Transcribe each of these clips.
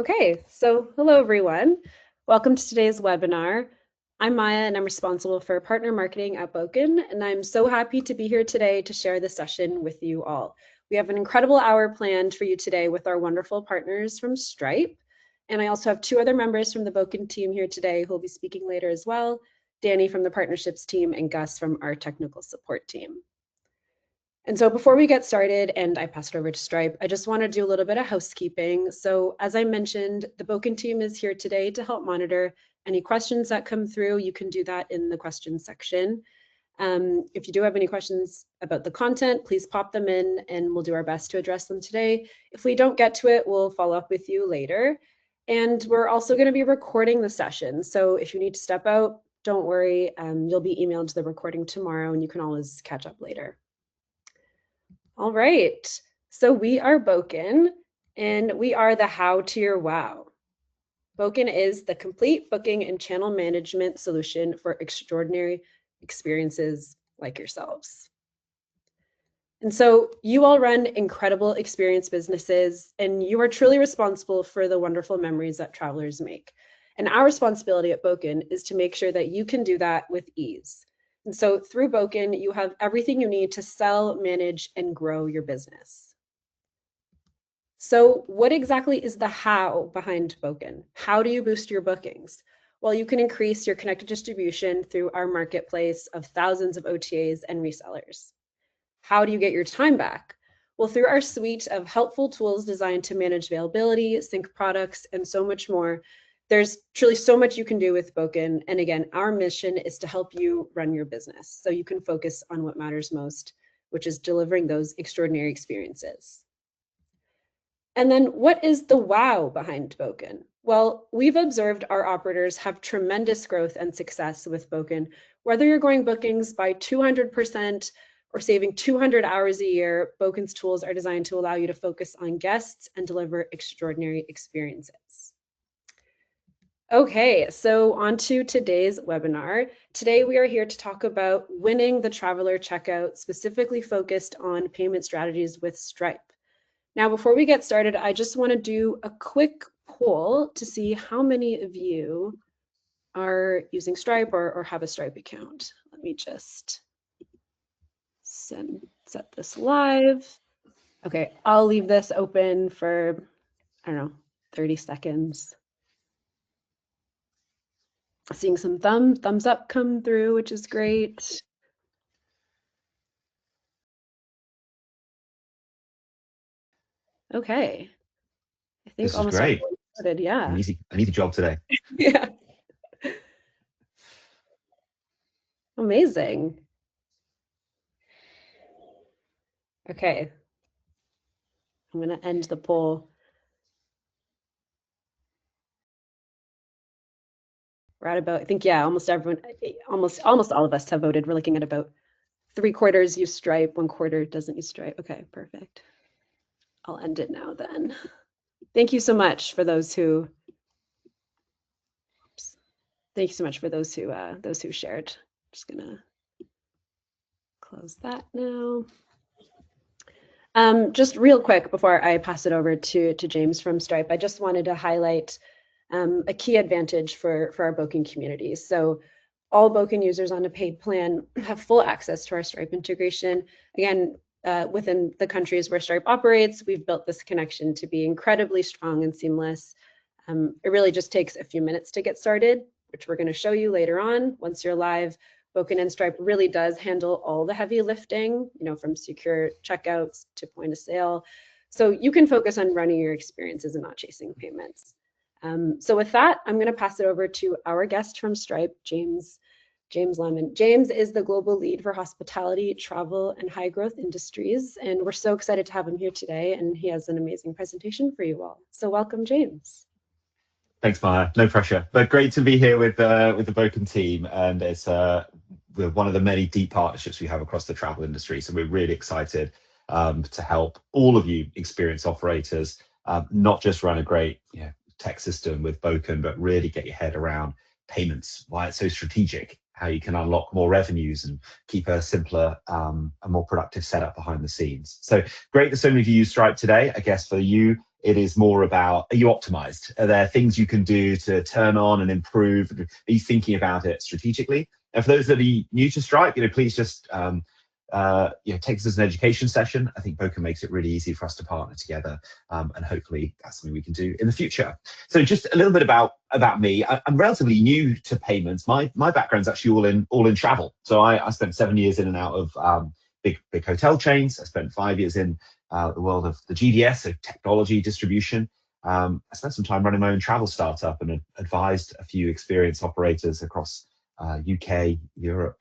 Okay, so hello everyone. Welcome to today's webinar. I'm Maya and I'm responsible for partner marketing at Bókun, and I'm so happy to be here today to share this session with you all. We have an incredible hour planned for you today with our wonderful partners from Stripe. And I also have two other members from the Bókun team here today who will be speaking later as well, Danny from the partnerships team and Gus from our technical support team. And so before we get started and I pass it over to Stripe, I just want to do a little bit of housekeeping. So as I mentioned, the Bókun team is here today to help monitor any questions that come through. You can do that in the questions section. If you do have any questions about the content, please pop them in and we'll do our best to address them today. If we don't get to it, we'll follow up with you later. And we're also going to be recording the session. So if you need to step out, don't worry, you'll be emailed the recording tomorrow and you can always catch up later. All right, so we are Bókun, and we are the how to your wow. Bókun is the complete booking and channel management solution for extraordinary experiences like yourselves. And so you all run incredible experience businesses, and you are truly responsible for the wonderful memories that travelers make. And our responsibility at Bókun is to make sure that you can do that with ease. And so through Bókun, you have everything you need to sell, manage, and grow your business. So what exactly is the how behind Bókun? How do you boost your bookings? Well, you can increase your connected distribution through our marketplace of thousands of OTAs and resellers. How do you get your time back? Well, through our suite of helpful tools designed to manage availability, sync products, and so much more. There's truly so much you can do with Bókun. And again, our mission is to help you run your business so you can focus on what matters most, which is delivering those extraordinary experiences. And then what is the wow behind Bókun? Well, we've observed our operators have tremendous growth and success with Bókun. Whether you're growing bookings by 200% or saving 200 hours a year, Bókun's tools are designed to allow you to focus on guests and deliver extraordinary experiences. Okay, so on to today's webinar. Today we are here to talk about winning the traveler checkout, specifically focused on payment strategies with Stripe. Now, before we get started, I just want to do a quick poll to see how many of you are using Stripe or have a Stripe account. Let me just set this live. Okay, I'll leave this open for, I don't know, 30 seconds. Seeing some thumbs up come through, which is great. Okay. I think this is great. Started. Yeah. An easy job today. Yeah. Amazing. Okay. I'm going to end the poll. We're at about, I think, yeah, almost everyone, almost all of us have voted. We're looking at about 3/4 use Stripe, 1/4 doesn't use Stripe. Okay, perfect. I'll end it now then. Thank you so much for those who. Oops. Thank you so much for those who shared. Just gonna close that now. Just real quick before I pass it over to James from Stripe, I just wanted to highlight a key advantage for our Bókun community. So all Bókun users on a paid plan have full access to our Stripe integration. Again, within the countries where Stripe operates, we've built this connection to be incredibly strong and seamless. It really just takes a few minutes to get started, which we're going to show you later on. Once you're live, Bókun and Stripe really does handle all the heavy lifting, from secure checkouts to point of sale. So you can focus on running your experiences and not chasing payments. So with that, I'm going to pass it over to our guest from Stripe, James Lemon. James is the global lead for hospitality, travel, and high growth industries. And we're so excited to have him here today. And he has an amazing presentation for you all. So welcome, James. Thanks, Maya. No pressure, but great to be here with the Bókun team. And it's we're one of the many deep partnerships we have across the travel industry. So we're really excited to help all of you experience operators, not just run a great tech system with Bókun, but really get your head around payments, why it's so strategic, how you can unlock more revenues and keep a simpler, a more productive setup behind the scenes. So great that so many of you use Stripe today. I guess for you, It is more about, are you optimized? Are there things you can do to turn on and improve? Are you thinking about it strategically? And for those that are new to Stripe, please just take this as an education session. I think Bókun makes it really easy for us to partner together, and hopefully that's something we can do in the future. So just a little bit about me. I'm relatively new to payments. My background's actually all in travel. So I spent 7 years in and out of big hotel chains. I spent 5 years in the world of the GDS, so technology distribution. I spent some time running my own travel startup and advised a few experienced operators across UK, Europe,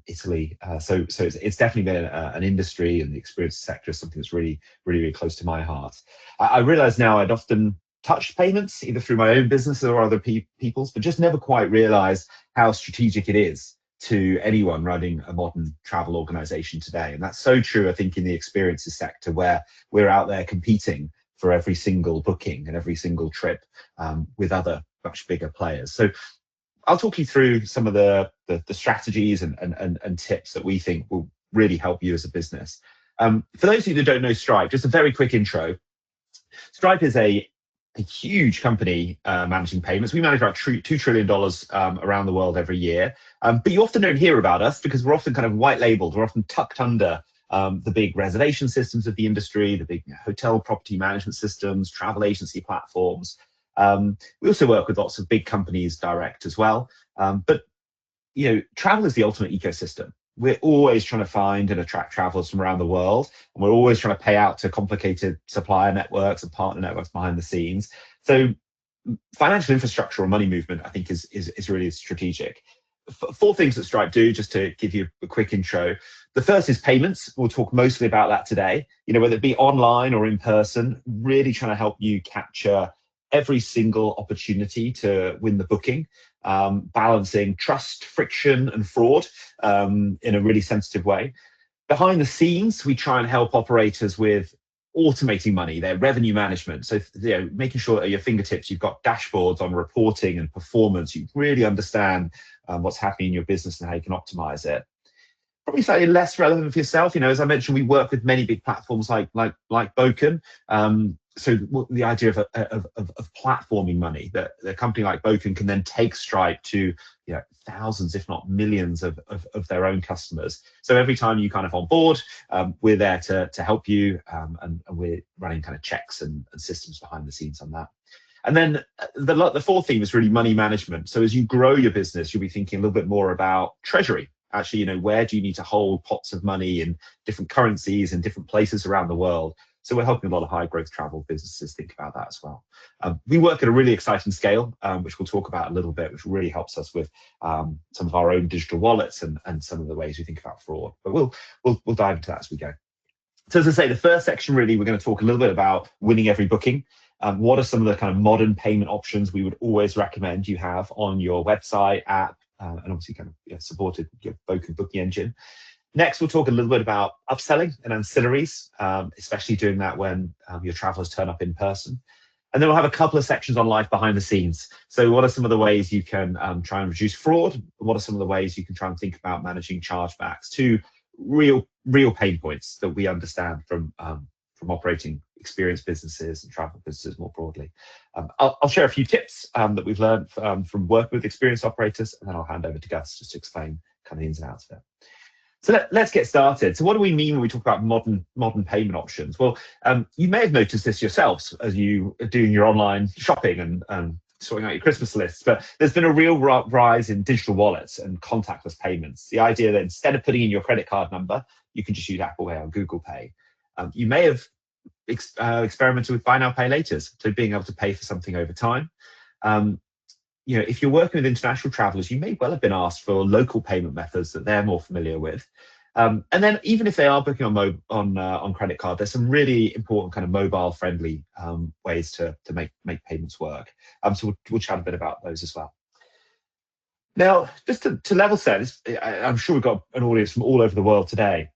Italy. So it's definitely been an industry, and the experience sector is something that's really, really, really close to my heart. I realize now I'd often touched payments either through my own business or other people's, but just never quite realized how strategic it is to anyone running a modern travel organization today. And that's so true, I think, in the experiences sector, where we're out there competing for every single booking and every single trip with other much bigger players. So I'll talk you through some of the strategies and tips that we think will really help you as a business. For those of you that don't know Stripe, just a very quick intro. Stripe is a huge company managing payments. We manage about $2 trillion around the world every year. But you often don't hear about us because we're often kind of white labeled. We're often tucked under the big reservation systems of the industry, the big hotel property management systems, travel agency platforms. We also work with lots of big companies direct as well. But travel is the ultimate ecosystem. We're always trying to find and attract travelers from around the world, and we're always trying to pay out to complicated supplier networks and partner networks behind the scenes. So financial infrastructure or money movement, I think, is really strategic. Four things that Stripe do, just to give you a quick intro. The first is payments. We'll talk mostly about that today. Whether it be online or in person, really trying to help you capture every single opportunity to win the booking, balancing trust, friction, and fraud in a really sensitive way. Behind the scenes, we try and help operators with automating money, their revenue management. So making sure at your fingertips, you've got dashboards on reporting and performance. You really understand what's happening in your business and how you can optimize it. Probably slightly less relevant for yourself. As I mentioned, we work with many big platforms like Bókun. So the idea of platforming money, that a company like Bókun can then take Stripe to thousands, if not millions of their own customers. So every time you kind of on board, we're there to help you, and we're running kind of checks and systems behind the scenes on that. And then the fourth theme is really money management. So as you grow your business, you'll be thinking a little bit more about treasury. Actually, where do you need to hold pots of money in different currencies in different places around the world? So we're helping a lot of high growth travel businesses think about that as well. We work at a really exciting scale, which we'll talk about a little bit, which really helps us with some of our own digital wallets and some of the ways we think about fraud. But we'll dive into that as we go. So as I say, the first section, really, we're going to talk a little bit about winning every booking. What are some of the kind of modern payment options we would always recommend you have on your website, app, and obviously kind of supported your Bókun booking engine. Next, we'll talk a little bit about upselling and ancillaries, especially doing that when your travelers turn up in person. And then we'll have a couple of sections on life behind the scenes. So what are some of the ways you can try and reduce fraud? What are some of the ways you can try and think about managing chargebacks? Two real pain points that we understand from operating experienced businesses and travel businesses more broadly. I'll share a few tips that we've learned from working with experienced operators, and then I'll hand over to Gus just to explain kind of the ins and outs of it. So let's get started. So what do we mean when we talk about modern payment options? Well, you may have noticed this yourselves as you are doing your online shopping and sorting out your Christmas lists, but there's been a real rise in digital wallets and contactless payments. The idea that instead of putting in your credit card number, you can just use Apple Pay or Google Pay. You may have experimented with buy now, pay laters, so being able to pay for something over time. If you're working with international travelers, you may well have been asked for local payment methods that they're more familiar with. And then even if they are booking on credit card, there's some really important kind of mobile friendly ways to make payments work. So we'll chat a bit about those as well. Now, just to level set, I'm sure we've got an audience from all over the world today.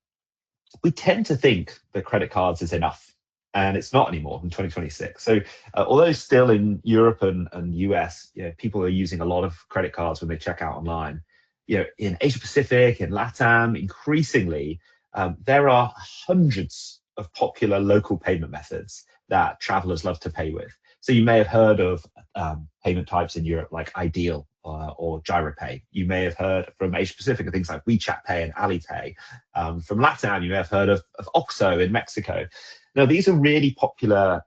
We tend to think that credit cards is enough. And it's not anymore in 2026. So although still in Europe and US, people are using a lot of credit cards when they check out online. In Asia Pacific, in LATAM, increasingly, there are hundreds of popular local payment methods that travelers love to pay with. So you may have heard of payment types in Europe like Ideal or GiroPay. You may have heard from Asia Pacific of things like WeChat Pay and Alipay. From LATAM, you may have heard of OXXO in Mexico. Now, these are really popular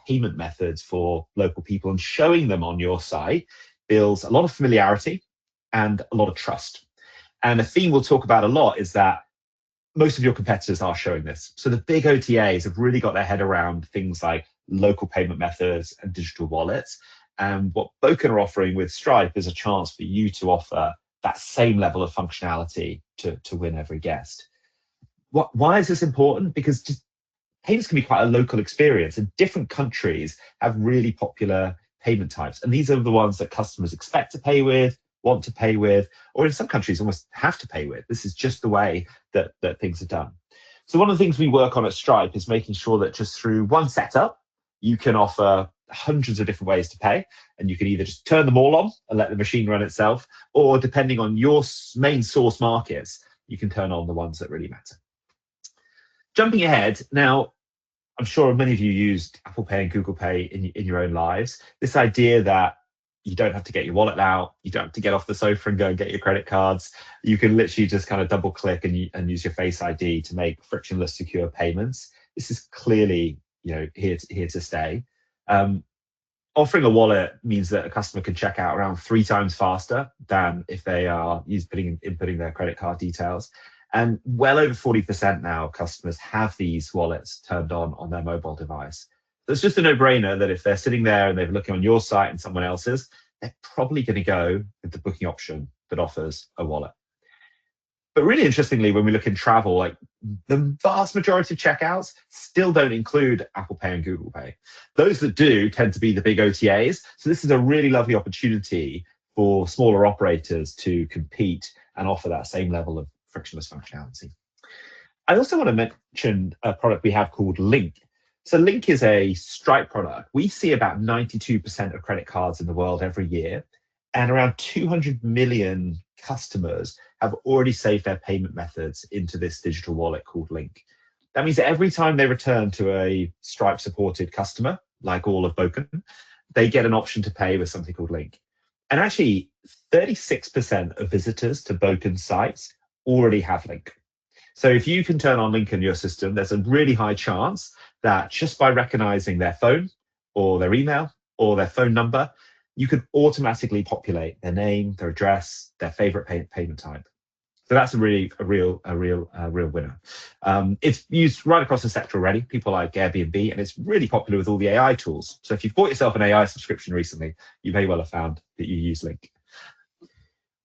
payment methods for local people, and showing them on your site builds a lot of familiarity and a lot of trust. And a theme we'll talk about a lot is that most of your competitors are showing this. So the big OTAs have really got their head around things like local payment methods and digital wallets. And what Bókun are offering with Stripe is a chance for you to offer that same level of functionality to win every guest. Why is this important? Because just payments can be quite a local experience, and different countries have really popular payment types. And these are the ones that customers expect to pay with, want to pay with, or in some countries almost have to pay with. This is just the way that things are done. So one of the things we work on at Stripe is making sure that just through one setup, you can offer hundreds of different ways to pay, and you can either just turn them all on and let the machine run itself, or depending on your main source markets, you can turn on the ones that really matter. Jumping ahead, now, I'm sure many of you used Apple Pay and Google Pay in your own lives. This idea that you don't have to get your wallet out, you don't have to get off the sofa and go and get your credit cards. You can literally just kind of double click and use your Face ID to make frictionless, secure payments. This is clearly, here to stay. Offering a wallet means that a customer can check out around 3 times faster than if they are inputting their credit card details. And well over 40% now of customers have these wallets turned on their mobile device. So it's just a no-brainer that if they're sitting there and they're looking on your site and someone else's, they're probably going to go with the booking option that offers a wallet. But really interestingly, when we look in travel, like the vast majority of checkouts still don't include Apple Pay and Google Pay. Those that do tend to be the big OTAs. So this is a really lovely opportunity for smaller operators to compete and offer that same level of frictionless functionality. I also want to mention a product we have called Link. So Link is a Stripe product. We see about 92% of credit cards in the world every year, and around 200 million customers have already saved their payment methods into this digital wallet called Link. That means that every time they return to a Stripe supported customer, like all of Bókun, they get an option to pay with something called Link. And actually, 36% of visitors to Bókun sites already have Link. So if you can turn on Link in your system, there's a really high chance that just by recognizing their phone or their email or their phone number, you can automatically populate their name, their address, their favorite payment type. So that's a real winner. It's used right across the sector already. People like Airbnb, and it's really popular with all the AI tools. So if you've bought yourself an AI subscription recently, you may well have found that you use Link.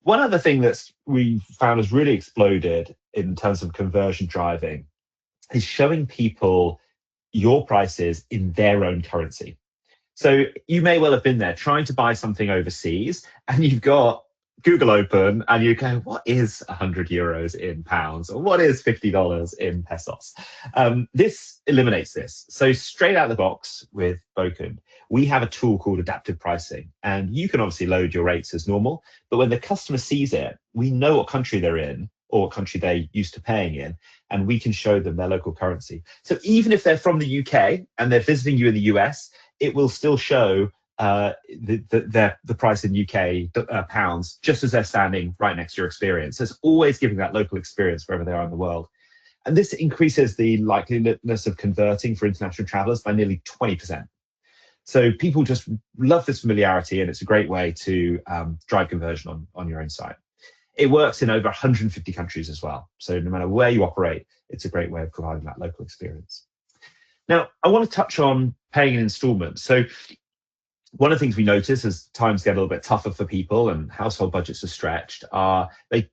One other thing that we found has really exploded in terms of conversion driving is showing people your prices in their own currency. So you may well have been there trying to buy something overseas, and you've got Google open and you go, what is 100 euros in pounds, or what is $50 in pesos? This eliminates this. So straight out of the box with Bókun, we have a tool called adaptive pricing, and you can obviously load your rates as normal, but when the customer sees it, we know what country they're in or what country they're used to paying in, and we can show them their local currency. So even if they're from the UK and they're visiting you in the US, it will still show the price in UK pounds, just as they're standing right next to your experience. So it's always giving that local experience wherever they are in the world. And this increases the likeliness of converting for international travelers by nearly 20%. So people just love this familiarity, and it's a great way to drive conversion on your own site. It works in over 150 countries as well. So no matter where you operate, it's a great way of providing that local experience. Now, I want to touch on paying in installments. So one of the things we notice as times get a little bit tougher for people and household budgets are stretched are they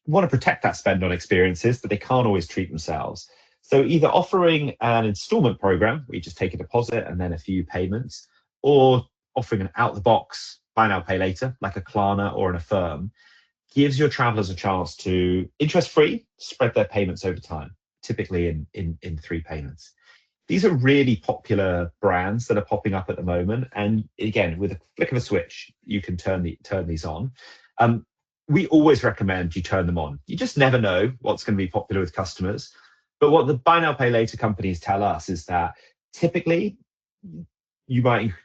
want to protect that spend on experiences, but they can't always treat themselves. So either offering an installment program where you just take a deposit and then a few payments, or offering an out-the-box buy now, pay later, like a Klarna or an Affirm, gives your travelers a chance to interest-free spread their payments over time, typically in 3 payments. These are really popular brands that are popping up at the moment. And again, with a flick of a switch, you can turn these on. We always recommend you turn them on. You just never know what's going to be popular with customers. But what the buy now, pay later companies tell us is that typically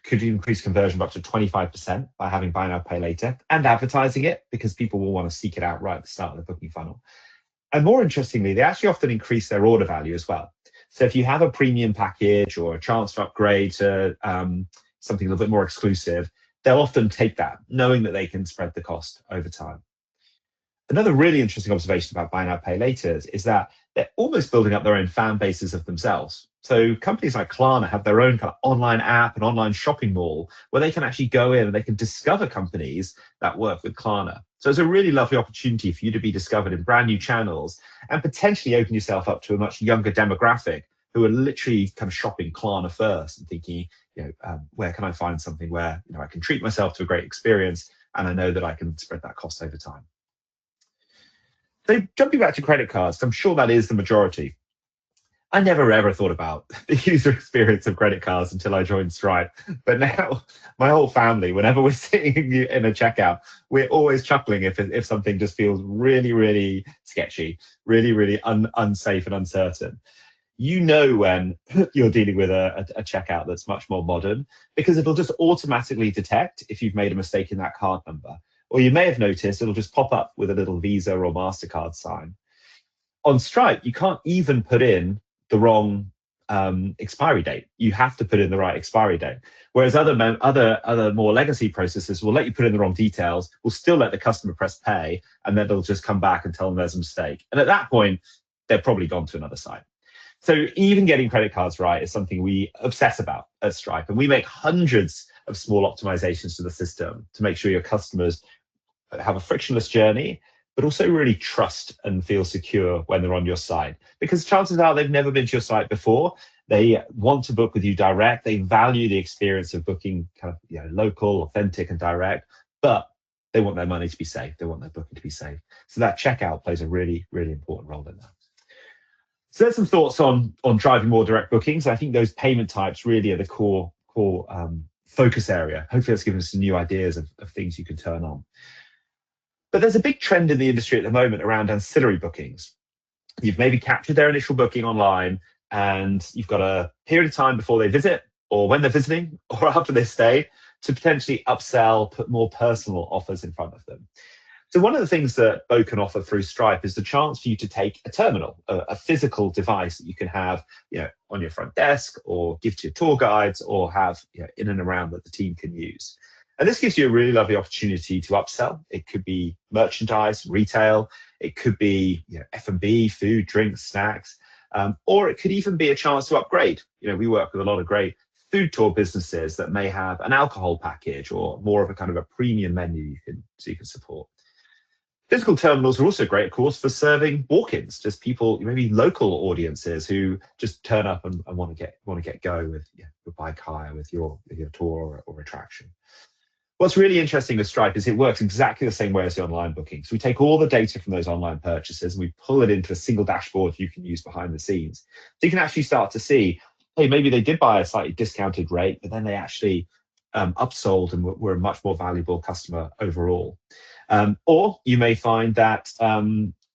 could increase conversion by up to 25% by having buy now, pay later and advertising it, because people will want to seek it out right at the start of the booking funnel. And more interestingly, they actually often increase their order value as well. So if you have a premium package or a chance to upgrade to something a little bit more exclusive, they'll often take that, knowing that they can spread the cost over time. Another really interesting observation about buy now, pay later is that they're almost building up their own fan bases of themselves. So companies like Klarna have their own kind of online app and online shopping mall where they can actually go in and they can discover companies that work with Klarna. So it's a really lovely opportunity for you to be discovered in brand new channels and potentially open yourself up to a much younger demographic who are literally kind of shopping Klarna first and thinking, where can I find something where I can treat myself to a great experience and I know that I can spread that cost over time. So jumping back to credit cards, I'm sure that is the majority. I never ever thought about the user experience of credit cards until I joined Stripe. But now my whole family, whenever we're sitting in a checkout, we're always chuckling if something just feels really, really sketchy, really, really unsafe and uncertain. When you're dealing with a checkout that's much more modern, because it'll just automatically detect if you've made a mistake in that card number. Or you may have noticed it'll just pop up with a little Visa or MasterCard sign. On Stripe, you can't even put in the wrong expiry date. You have to put in the right expiry date. Whereas other more legacy processes will let you put in the wrong details, will still let the customer press pay, and then they'll just come back and tell them there's a mistake. And at that point, they're probably gone to another site. So even getting credit cards right is something we obsess about at Stripe. And we make hundreds of small optimizations to the system to make sure your customers have a frictionless journey, but also really trust and feel secure when they're on your site. Because chances are they've never been to your site before. They want to book with you direct. They value the experience of booking kind of local, authentic, and direct, but they want their money to be safe. They want their booking to be safe. So that checkout plays a really, really important role in that. So there's some thoughts on driving more direct bookings. I think those payment types really are the core focus area. Hopefully that's given us some new ideas of things you can turn on. But there's a big trend in the industry at the moment around ancillary bookings. You've maybe captured their initial booking online and you've got a period of time before they visit or when they're visiting or after they stay to potentially upsell, put more personal offers in front of them. So one of the things that Bókun offer through Stripe is the chance for you to take a terminal, a physical device that you can have on your front desk or give to your tour guides or have in and around that the team can use. And this gives you a really lovely opportunity to upsell. It could be merchandise, retail. It could be F&B, food, drinks, snacks, or it could even be a chance to upgrade. We work with a lot of great food tour businesses that may have an alcohol package or more of a kind of a premium menu you can support. Physical terminals are also great, of course, for serving walk-ins, just people, maybe local audiences who just turn up and want to get going with your bike hire, with your tour or attraction. What's really interesting with Stripe is it works exactly the same way as the online booking. So we take all the data from those online purchases and we pull it into a single dashboard you can use behind the scenes. So you can actually start to see, hey, maybe they did buy a slightly discounted rate, but then they actually upsold and were a much more valuable customer overall. Or you may find that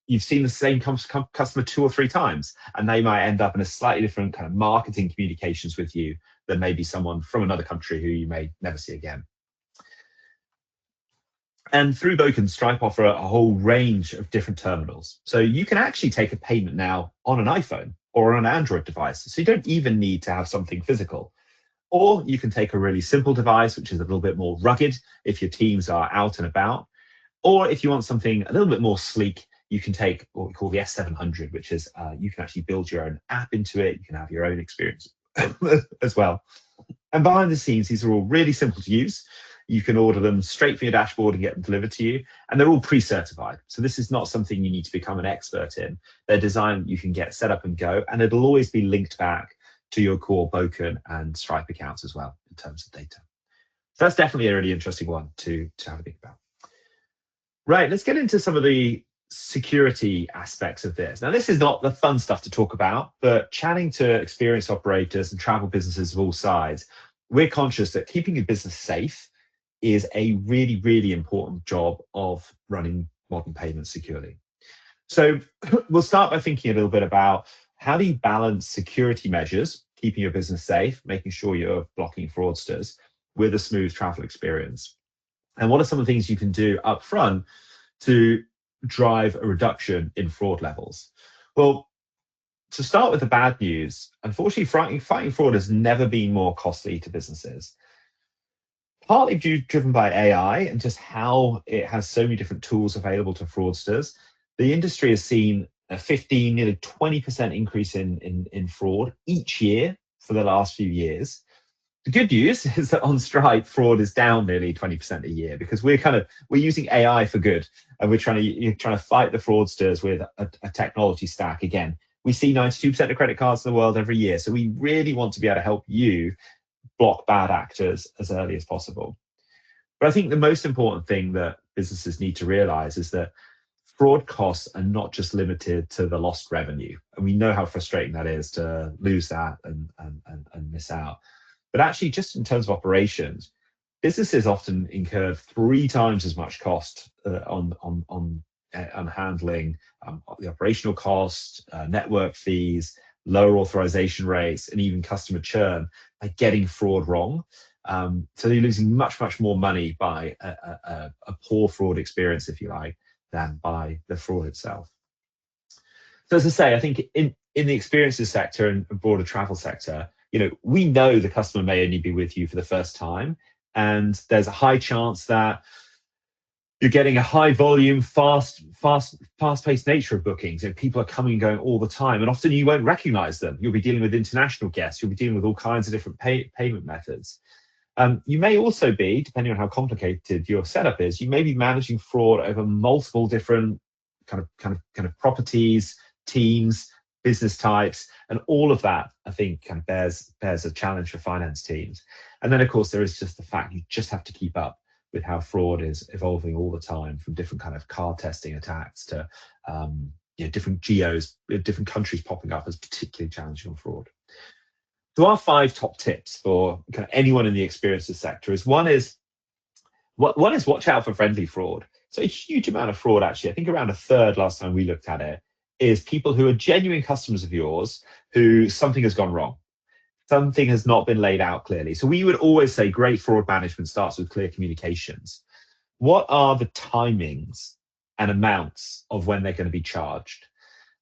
you've seen the same customer 2 or 3 times, and they might end up in a slightly different kind of marketing communications with you than maybe someone from another country who you may never see again. And through Bókun, Stripe offer a whole range of different terminals. So you can actually take a payment now on an iPhone or on an Android device. So you don't even need to have something physical. Or you can take a really simple device, which is a little bit more rugged if your teams are out and about. Or if you want something a little bit more sleek, you can take what we call the S700, which is you can actually build your own app into it. You can have your own experience as well. And behind the scenes, these are all really simple to use. You can order them straight from your dashboard and get them delivered to you. And they're all pre-certified. So this is not something you need to become an expert in. They're designed, you can get set up and go, and it'll always be linked back to your core Bókun and Stripe accounts as well in terms of data. So that's definitely a really interesting one to have a think about. Right, let's get into some of the security aspects of this. Now, this is not the fun stuff to talk about, but chatting to experienced operators and travel businesses of all sides, we're conscious that keeping your business safe is a really, really important job of running modern payments securely. So we'll start by thinking a little bit about how do you balance security measures keeping your business safe, making sure you're blocking fraudsters with a smooth travel experience. And what are some of the things you can do up front to drive a reduction in fraud levels? Well, to start with the bad news, unfortunately, fighting fraud has never been more costly to businesses. Partly driven by AI and just how it has so many different tools available to fraudsters, the industry has seen a 15, nearly 20% increase in fraud each year for the last few years. The good news is that on Stripe, fraud is down nearly 20% a year because we're using AI for good, and we're trying to fight the fraudsters with a technology stack. Again, we see 92% of credit cards in the world every year, so we really want to be able to help you block bad actors as early as possible. But I think the most important thing that businesses need to realize is that fraud costs are not just limited to the lost revenue, and we know how frustrating that is to lose that and miss out. But actually, just in terms of operations, businesses often incur 3 times as much cost on handling the operational cost, network fees, lower authorization rates, and even customer churn by getting fraud wrong. So you're losing much more money by a poor fraud experience, if you like, than by the fraud itself. So as I say, I think in the experiences sector and broader travel sector, we know the customer may only be with you for the first time, and there's a high chance that you're getting a high volume, fast-paced nature of bookings. People are coming and going all the time, and often you won't recognize them. You'll be dealing with international guests. You'll be dealing with all kinds of different payment methods. You may also be, depending on how complicated your setup is, you may be managing fraud over multiple different kind of properties, teams, business types, and all of that, I think, kind of bears a challenge for finance teams. And then, of course, there is just the fact you just have to keep up with how fraud is evolving all the time, from different kind of card testing attacks to different geos, different countries popping up as particularly challenging on fraud. So our 5 top tips for kind of anyone in the experiences sector is one is watch out for friendly fraud. So a huge amount of fraud, actually, I think around a third last time we looked at it, is people who are genuine customers of yours who something has gone wrong. Something has not been laid out clearly. So we would always say great fraud management starts with clear communications. What are the timings and amounts of when they're going to be charged?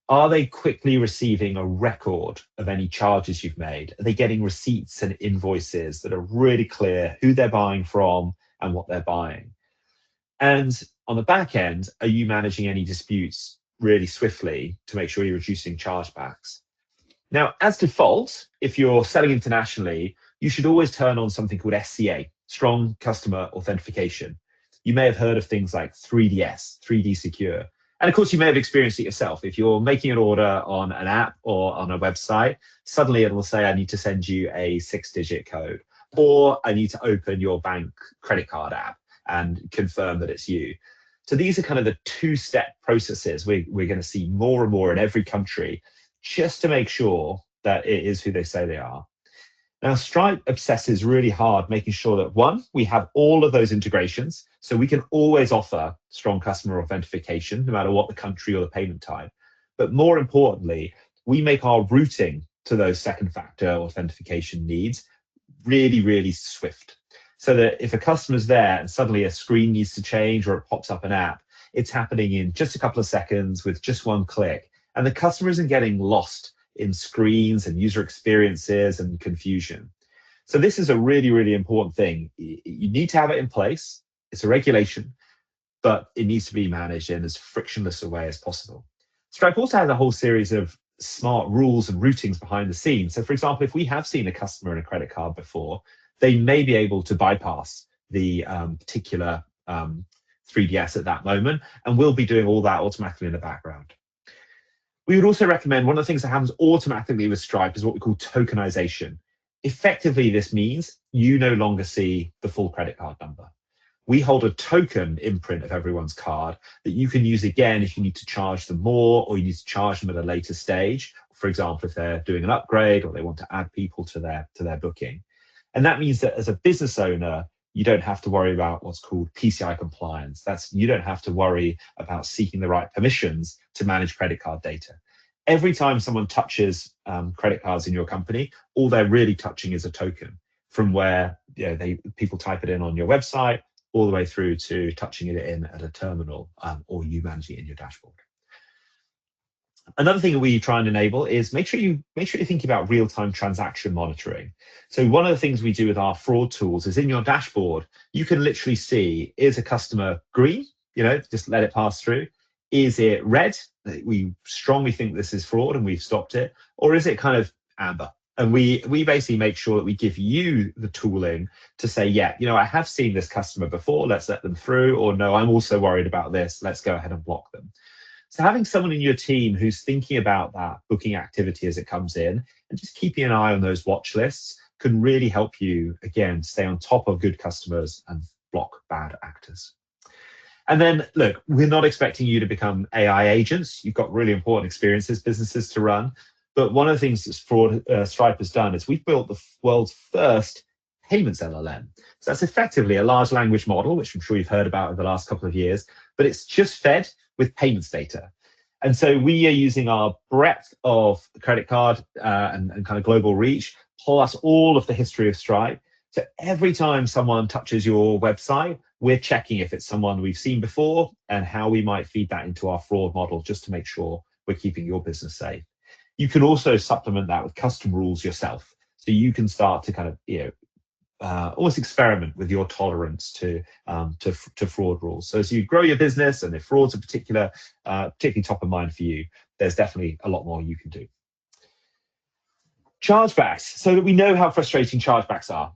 Are they quickly receiving a record of any charges you've made? Are they getting receipts and invoices that are really clear who they're buying from and what they're buying? And on the back end, are you managing any disputes really swiftly to make sure you're reducing chargebacks? Now, as default, if you're selling internationally, you should always turn on something called SCA, Strong Customer Authentication. You may have heard of things like 3DS, 3D Secure. And of course, you may have experienced it yourself. If you're making an order on an app or on a website, suddenly it will say, I need to send you a 6-digit code, or I need to open your bank credit card app and confirm that it's you. So these are kind of the 2-step processes we're going to see more and more in every country, just to make sure that it is who they say they are. Now, Stripe obsesses really hard making sure that, one, we have all of those integrations, so we can always offer strong customer authentication, no matter what the country or the payment type. But more importantly, we make our routing to those second factor authentication needs really swift. So that if a customer's there and suddenly a screen needs to change or it pops up an app, it's happening in just a couple of seconds with just one click. And the customer isn't getting lost in screens and user experiences and confusion. So this is a really important thing. You need to have it in place. It's a regulation, but it needs to be managed in as frictionless a way as possible. Stripe also has a whole series of smart rules and routings behind the scenes. So for example, if we have seen a customer in a credit card before, they may be able to bypass the particular 3DS at that moment, and we'll be doing all that automatically in the background. We would also recommend, one of the things that happens automatically with Stripe is what we call tokenization. Effectively, this means you no longer see the full credit card number. We hold a token imprint of everyone's card that you can use again if you need to charge them more, or you need to charge them at a later stage. For example, if they're doing an upgrade or they want to add people to their booking. And that means that as a business owner, you don't have to worry about what's called PCI compliance. You don't have to worry about seeking the right permissions to manage credit card data. every time someone touches credit cards in your company, all they're really touching is a token from where people type it in on your website all the way through to touching it in at a terminal or you managing it in your dashboard. Another thing that we try and enable is make sure you're thinking about real-time transaction monitoring. So one of the things we do with our fraud tools is in your dashboard, you can literally see, is a customer green? Just let it pass through. Is it red? We strongly think this is fraud and we've stopped it. Or is it kind of amber? And we basically make sure that we give you the tooling to say, yeah, I have seen this customer before, let's let them through, or no, I'm also worried about this, let's go ahead and block them. So having someone in your team who's thinking about that booking activity as it comes in and just keeping an eye on those watch lists can really help you, again, stay on top of good customers and block bad actors. And then, look, we're not expecting you to become AI agents. You've got really important experiences, businesses to run. But one of the things that Stripe has done is we've built the world's first payments LLM. So that's effectively a large language model, which I'm sure you've heard about over the last couple of years, but it's just fed with payments data. And so we are using our breadth of the credit card and kind of global reach, plus all of the history of Stripe. So every time someone touches your website, we're checking if it's someone we've seen before and how we might feed that into our fraud model just to make sure we're keeping your business safe. You can also supplement that with custom rules yourself. So you can start to kind of, almost experiment with your tolerance to fraud rules. So as you grow your business and if fraud's particularly top of mind for you, there's definitely a lot more you can do. Chargebacks, so that we know how frustrating chargebacks are.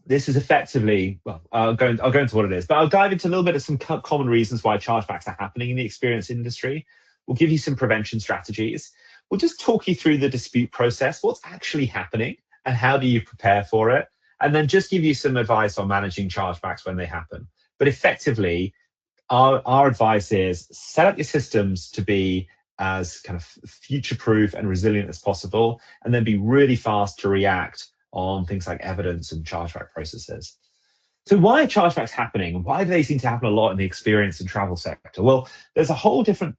This is effectively, well, I'll go into what it is, but I'll dive into a little bit of some common reasons why chargebacks are happening in the experience industry. We'll give you some prevention strategies. We'll just talk you through the dispute process, what's actually happening, and how do you prepare for it, and then just give you some advice on managing chargebacks when they happen. But effectively, our advice is set up your systems to be as kind of future-proof and resilient as possible, and then be really fast to react on things like evidence and chargeback processes. So why are chargebacks happening? And why do they seem to happen a lot in the experience and travel sector? Well, there's a whole different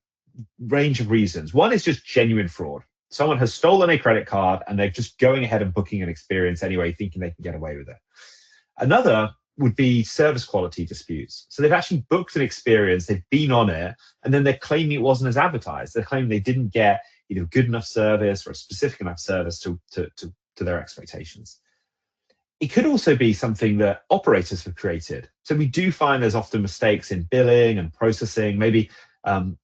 range of reasons. One is just genuine fraud. Someone has stolen a credit card and they're just going ahead and booking an experience anyway, thinking they can get away with it. Another would be service quality disputes. So they've actually booked an experience, they've been on it, and then they're claiming it wasn't as advertised. They're claiming they didn't get good enough service or a specific enough service to their expectations. It could also be something that operators have created. So we do find there's often mistakes in billing and processing. Maybe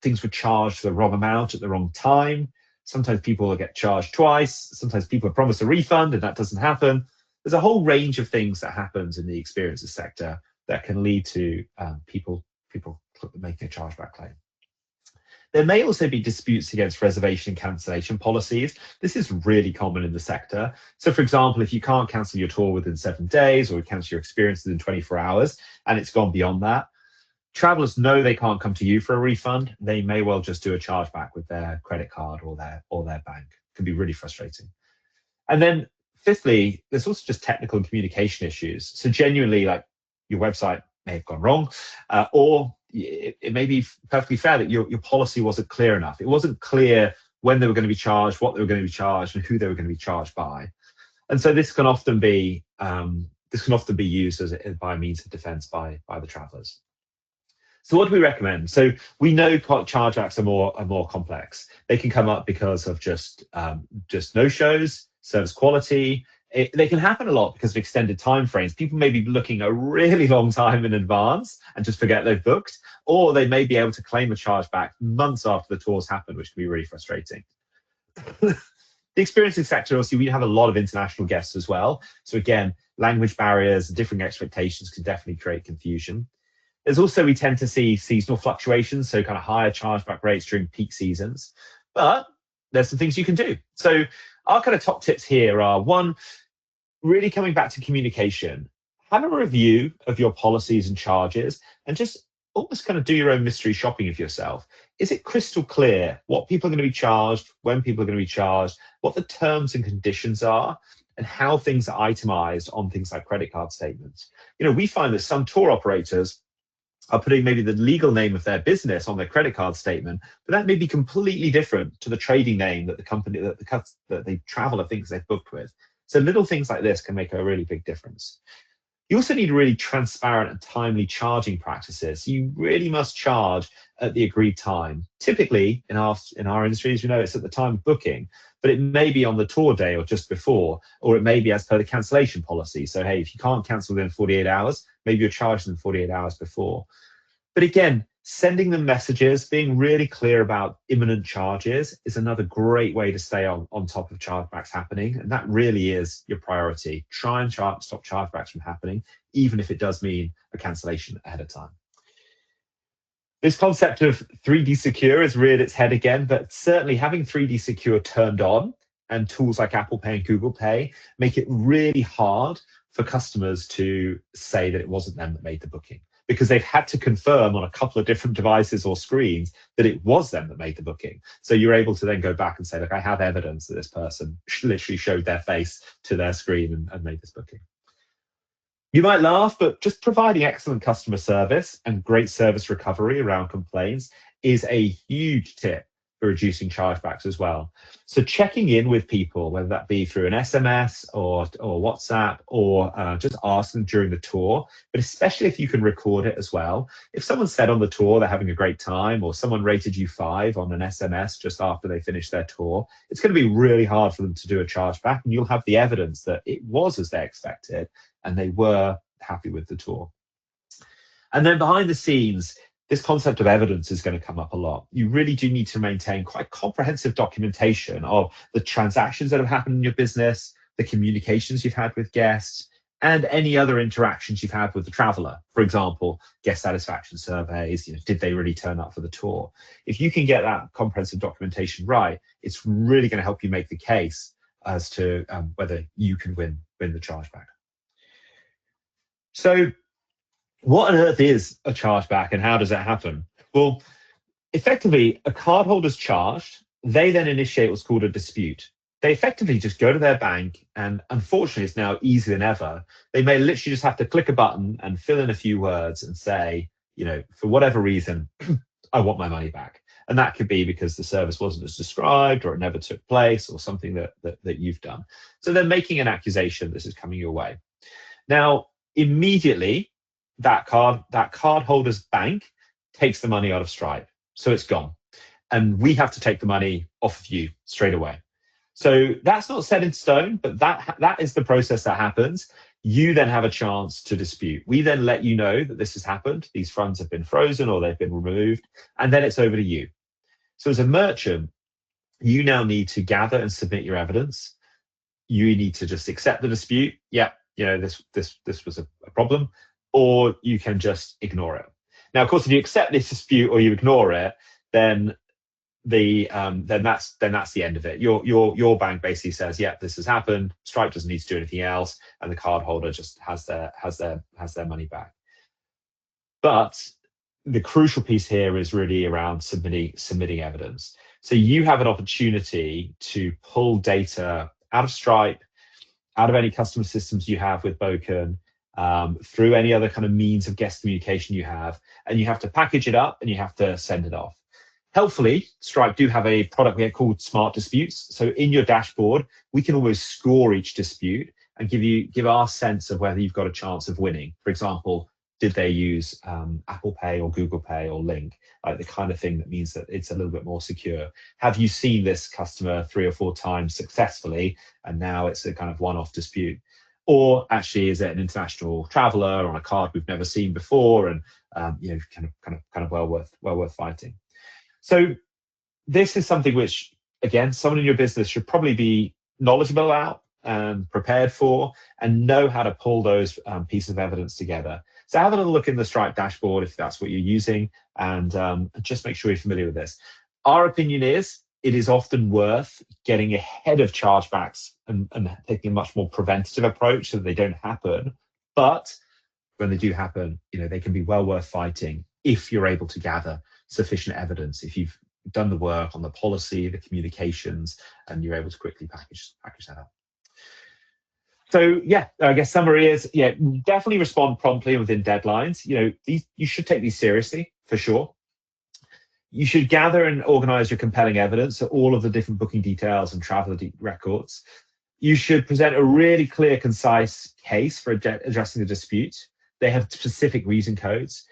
things were charged for the wrong amount at the wrong time. Sometimes people will get charged twice. Sometimes people are promised a refund and that doesn't happen. There's a whole range of things that happens in the experiences sector that can lead to people making a chargeback claim. There may also be disputes against reservation and cancellation policies. This is really common in the sector. So for example, if you can't cancel your tour within 7 days or cancel your experience within 24 hours and it's gone beyond that, travelers know they can't come to you for a refund. They may well just do a chargeback with their credit card or their bank. It can be really frustrating. And then fifthly, there's also just technical and communication issues. So genuinely, like your website may have gone wrong, or it may be perfectly fair that your policy wasn't clear enough. It wasn't clear when they were going to be charged, what they were going to be charged, and who they were going to be charged by. And so this can often be used by means of defense by the travelers. So what do we recommend? So we know chargebacks are more complex. They can come up because of just no-shows, service quality. They can happen a lot because of extended timeframes. People may be looking a really long time in advance and just forget they've booked, or they may be able to claim a chargeback months after the tour's happened, which can be really frustrating. The experiencing sector, obviously, we have a lot of international guests as well. So again, language barriers and different expectations can definitely create confusion. There's also, we tend to see seasonal fluctuations, so kind of higher chargeback rates during peak seasons. But there's some things you can do. So our kind of top tips here are, one, really coming back to communication. Have a review of your policies and charges and just almost kind of do your own mystery shopping of yourself. Is it crystal clear what people are going to be charged, when people are going to be charged, what the terms and conditions are, and how things are itemized on things like credit card statements? We find that some tour operators are putting maybe the legal name of their business on their credit card statement, but that may be completely different to the trading name that the company that the traveler thinks they've booked with. So little things like this can make a really big difference. You also need really transparent and timely charging practices. You really must charge at the agreed time. Typically, in our industry, as you know, it's at the time of booking, but it may be on the tour day or just before, or it may be as per the cancellation policy. So, hey, if you can't cancel within 48 hours, maybe you're charged them 48 hours before. But again, sending them messages, being really clear about imminent charges is another great way to stay on top of chargebacks happening. And that really is your priority. Try and stop chargebacks from happening, even if it does mean a cancellation ahead of time. This concept of 3D Secure has reared its head again, but certainly having 3D Secure turned on and tools like Apple Pay and Google Pay make it really hard for customers to say that it wasn't them that made the booking, because they've had to confirm on a couple of different devices or screens that it was them that made the booking. So you're able to then go back and say, look, I have evidence that this person literally showed their face to their screen and made this booking. You might laugh, but just providing excellent customer service and great service recovery around complaints is a huge tip for reducing chargebacks as well. So checking in with people, whether that be through an SMS or WhatsApp, or just ask them during the tour, but especially if you can record it as well. If someone said on the tour they're having a great time, or someone rated you 5 on an SMS just after they finished their tour, it's going to be really hard for them to do a chargeback, and you'll have the evidence that it was as they expected and they were happy with the tour. And then behind the scenes, this concept of evidence is going to come up a lot. You really do need to maintain quite comprehensive documentation of the transactions that have happened in your business, the communications you've had with guests, and any other interactions you've had with the traveler. For example, guest satisfaction surveys, did they really turn up for the tour? If you can get that comprehensive documentation right, it's really going to help you make the case as to whether you can win the chargeback. So what on earth is a chargeback and how does it happen? Well, effectively, a cardholder's charged. They then initiate what's called a dispute. They effectively just go to their bank, and unfortunately, it's now easier than ever. They may literally just have to click a button and fill in a few words and say, for whatever reason, I want my money back. And that could be because the service wasn't as described, or it never took place, or something that you've done. So they're making an accusation this is coming your way. Now, immediately, that cardholder's bank takes the money out of Stripe. So it's gone. And we have to take the money off of you straight away. So that's not set in stone, but that is the process that happens. You then have a chance to dispute. We then let you know that this has happened. These funds have been frozen or they've been removed, and then it's over to you. So as a merchant, you now need to gather and submit your evidence. You need to just accept the dispute. Yeah, this was a problem, or you can just ignore it. Now, of course, if you accept this dispute or you ignore it, then that's the end of it. Your bank basically says, yeah, this has happened. Stripe doesn't need to do anything else, and the cardholder just has their money back. But the crucial piece here is really around submitting evidence. So you have an opportunity to pull data out of Stripe, out of any customer systems you have with Bókun, through any other kind of means of guest communication you have, and you have to package it up and you have to send it off. Helpfully, Stripe do have a product we have called Smart Disputes. So in your dashboard, we can almost score each dispute and give our sense of whether you've got a chance of winning. For example, did they use Apple Pay or Google Pay or Link? Like the kind of thing that means that it's a little bit more secure. Have you seen this customer 3 or 4 times successfully, and now it's a kind of one-off dispute? Or actually, is it an international traveler on a card we've never seen before, and kind of well worth fighting? So this is something which, again, someone in your business should probably be knowledgeable about and prepared for, and know how to pull those pieces of evidence together. So have a little look in the Stripe dashboard if that's what you're using, and just make sure you're familiar with this. Our opinion is it is often worth getting ahead of chargebacks and taking a much more preventative approach so that they don't happen. But when they do happen, they can be well worth fighting if you're able to gather sufficient evidence, if you've done the work on the policy, the communications, and you're able to quickly package that up. So yeah, I guess summary is, yeah, definitely respond promptly and within deadlines. You should take these seriously for sure. You should gather and organize your compelling evidence, so all of the different booking details and traveler records. You should present a really clear, concise case for addressing the dispute. They have specific reason codes.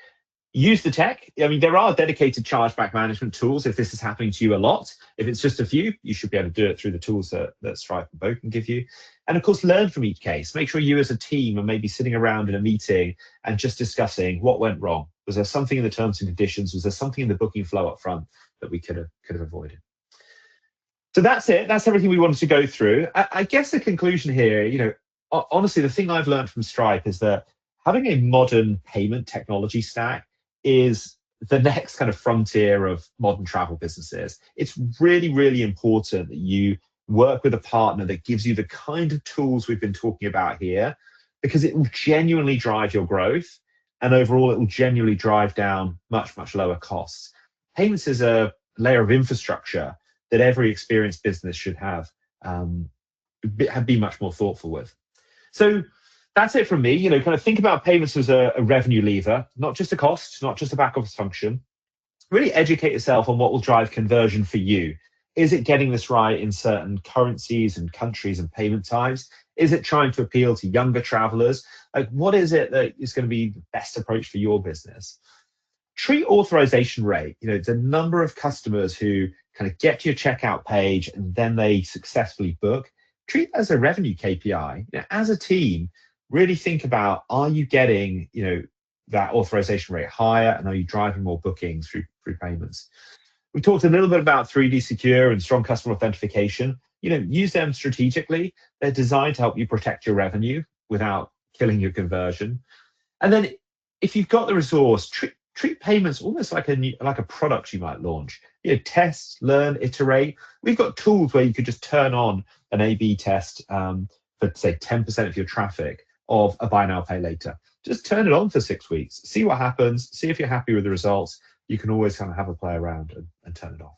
Use the tech. I mean, there are dedicated chargeback management tools if this is happening to you a lot. If it's just a few, you should be able to do it through the tools that Stripe and Bókun give you. And of course, learn from each case. Make sure you as a team are maybe sitting around in a meeting and just discussing what went wrong. Was there something in the terms and conditions? Was there something in the booking flow up front that we could have avoided? So that's it. That's everything we wanted to go through. I guess the conclusion here, honestly, the thing I've learned from Stripe is that having a modern payment technology stack is the next kind of frontier of modern travel businesses. It's really, really important that you work with a partner that gives you the kind of tools we've been talking about here, because it will genuinely drive your growth. And overall, it will genuinely drive down much, much lower costs. Payments is a layer of infrastructure that every experienced business should be much more thoughtful with. So that's it from me. Kind of think about payments as a revenue lever, not just a cost, not just a back office function. Really educate yourself on what will drive conversion for you. Is it getting this right in certain currencies and countries and payment types? Is it trying to appeal to younger travelers? Like, what is it that is going to be the best approach for your business? Treat authorization rate, the number of customers who kind of get to your checkout page and then they successfully book. Treat that as a revenue KPI. As a team, really think about, are you getting that authorization rate higher, and are you driving more bookings through payments? We talked a little bit about 3D Secure and strong customer authentication. Use them strategically. They're designed to help you protect your revenue without killing your conversion. And then if you've got the resource, treat payments almost like a product you might launch. Test, learn, iterate. We've got tools where you could just turn on an A/B test for say 10% of your traffic of a buy now, pay later. Just turn it on for 6 weeks, see what happens, see if you're happy with the results. You can always kind of have a play around and turn it off.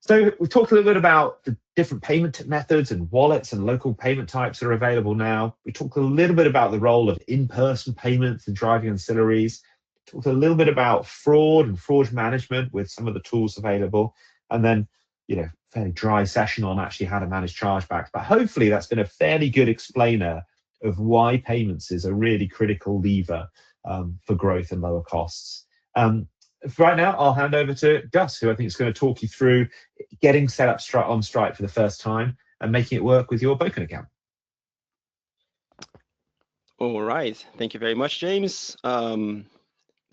So we've talked a little bit about the different payment methods and wallets and local payment types that are available now. We talked a little bit about the role of in-person payments and driving ancillaries. We talked a little bit about fraud and fraud management with some of the tools available. And then, fairly dry session on actually how to manage chargebacks. But hopefully that's been a fairly good explainer of why payments is a really critical lever for growth and lower costs. For right now, I'll hand over to Gus, who I think is going to talk you through getting set up on Stripe for the first time and making it work with your Bókun account. All right. Thank you very much, James. Thank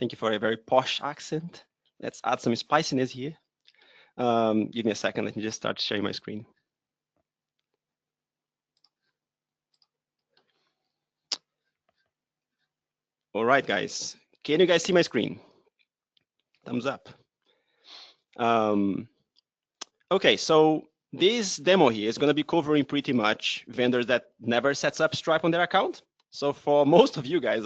you for a very posh accent. Let's add some spiciness here. Give me a second. Let me just start sharing my screen. All right, guys. Can you guys see my screen? Thumbs up. Okay, so this demo here is going to be covering pretty much vendors that never sets up Stripe on their account. So for most of you guys,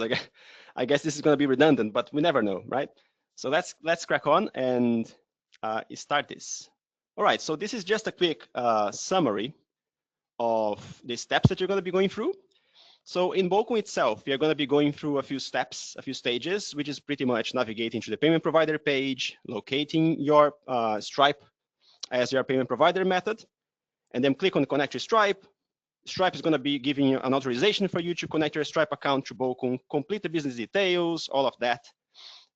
I guess this is going to be redundant, but we never know, right? So let's crack on and start this. All right, so this is just a quick summary of the steps that you're going to be going through. So in Bókun itself, we are going to be going through a few steps, a few stages, which is pretty much navigating to the payment provider page, locating your Stripe as your payment provider method, and then click on Connect to Stripe. Stripe is going to be giving you an authorization for you to connect your Stripe account to Bókun, complete the business details, all of that.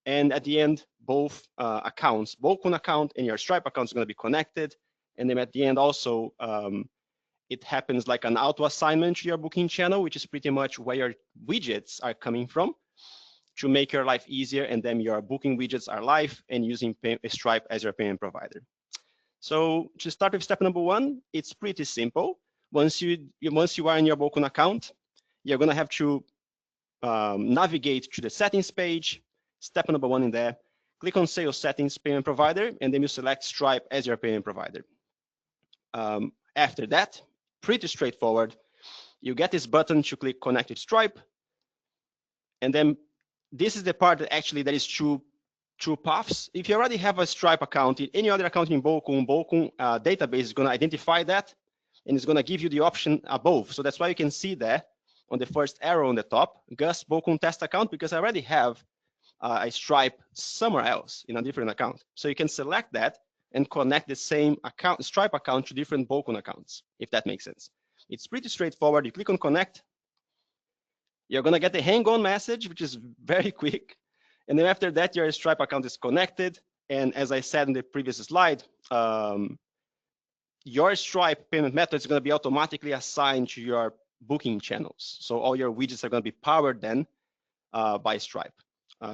And at the end, both accounts, Bókun account and your Stripe account is going to be connected. And then at the end also, it happens like an auto assignment to your booking channel, which is pretty much where your widgets are coming from to make your life easier. And then your booking widgets are live and using Stripe as your payment provider. So to start with step number one, it's pretty simple. Once you are in your Bókun account, you're going to have to navigate to the settings page. Step number one in there, click on Sales Settings Payment Provider, and then you select Stripe as your payment provider. After that, pretty straightforward. You get this button to click Connect to Stripe. And then this is the part that actually there is two paths. If you already have a Stripe account in any other account in Bókun, database is going to identify that. and it's going to give you the option above. So that's why you can see there on the first arrow on the top, Gus Bókun test account, because I already have a Stripe somewhere else in a different account. So you can select that and connect the same account, Stripe account, to different Bókun accounts, if that makes sense. It's pretty straightforward. You click on connect, you're going to get the hang on message, which is very quick. And then after that, your Stripe account is connected. And as I said in the previous slide, your Stripe payment method is going to be automatically assigned to your booking channels. So all your widgets are going to be powered then by Stripe